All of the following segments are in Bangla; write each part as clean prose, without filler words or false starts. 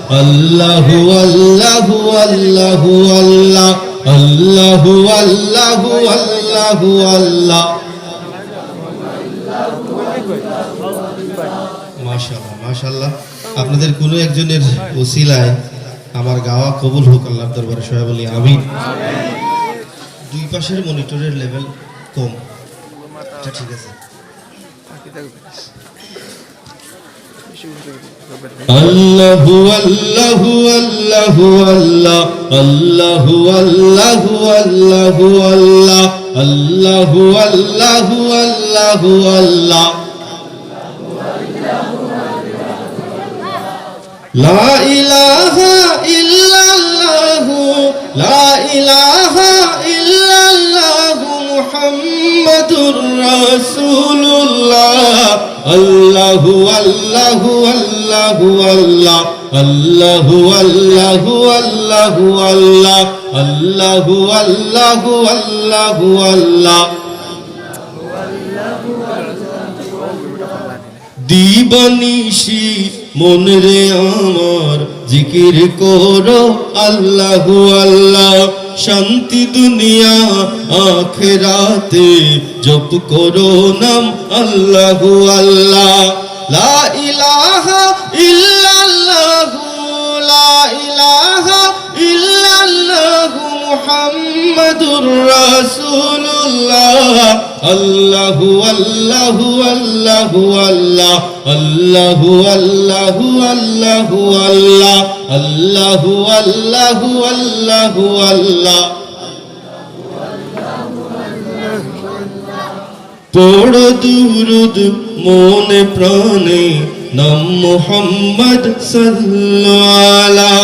আল্লাহু আল্লাহু আল্লাহু আল্লাহ আল্লাহু আল্লাহু আল্লাহু আল্লাহ। মাশাআল্লাহ মাশাআল্লাহ। আপনাদের কোনো একজনের ওসিলায় আমার গাওয়া কবুল হোক আল্লাহর দরবারে, সবাই বলি আমিন। দুই পাশের মনিটরের লেভেল কম, আচ্ছা ঠিক আছে। আল্লাহু আল্লাহু আল্লাহু আল্লাহ আল্লাহু আল্লাহু আল্লাহু আল্লাহ আল্লাহু আল্লাহু আল্লাহু আল্লাহ। লা ইলাহা ইল্লাল্লাহু লা ইলাহা ইল্লাল্লাহু মুহাম্মাদুর রাসূলুল্লাহ। আল্লাহু আল্লাহু আল্লাহু আল্লাহ আল্লাহু আল্লাহু আল্লাহু আল্লাহ আল্লাহু আল্লাহু আল্লাহু আল্লাহ। দিবানিশি মন রে আমার জিকির করো আল্লাহু আল্লাহ। শান্তি দুনিয়া আখিরাতে জপ করো নাম আল্লাহু আল্লাহ। লা ইলাহা ইল্লাল্লাহু লা ইলাহা ইল্লাল্লাহু মুহাম্মাদুর রাসূলুল্লাহ। আল্লাহু আল্লাহু আল্লাহু আল্লাহ আল্লাহু আল্লাহু আল্লাহু আল্লাহ আল্লাহু আল্লাহু আল্লাহু আল্লাহ। পড়ো দুরুদ মনে প্রাণে নাম মুহাম্মদ সাল্লাল্লাহু আলা।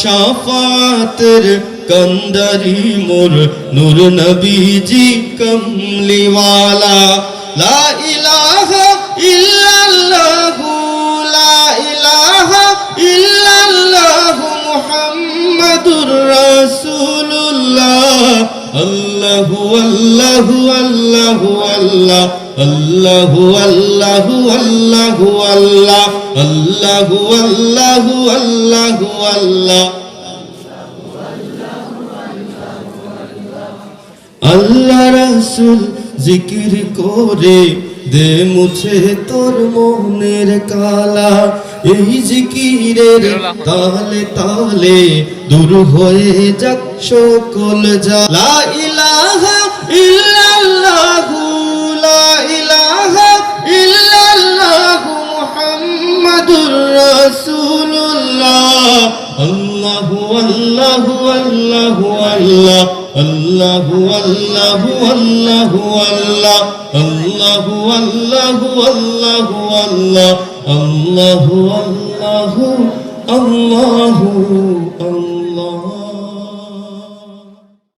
শাফাতের কন্দারি মোর নূর নবীজি কমলিওয়ালা। লা ইলাহা ইল্লাল্লাহু লা ইলাহা ইল্লাল্লাহু মুহাম্মাদুর রাসূলুল্লাহ। আল্লাহু আল্লাহু আল্লাহু আল্লাহ আল্লাহু আল্লাহু আল্লাহু আল্লাহ আল্লাহু আল্লাহু আল্লাহু আল্লাহ। আল্লাহ রাসূল জিকির করে দে মুছে তোর মনের কালা। এই জিকিরের তালে তালে দূর হয়ে যাক সকল জ্বালা। লা ইলাহা ইল্লাল্লাহু লা ইলাহা ইল্লাল্লাহু মুহাম্মাদুর রাসূলুল্লাহ। আল্লাহু আল্লাহু আল্লাহু আল্লাহ আল্লাহু আল্লাহু আল্লাহু আল্লাহ আল্লাহু আল্লাহু আল্লাহু আল্লাহ আল্লাহু আল্লাহু আল্লাহু আল্লাহ।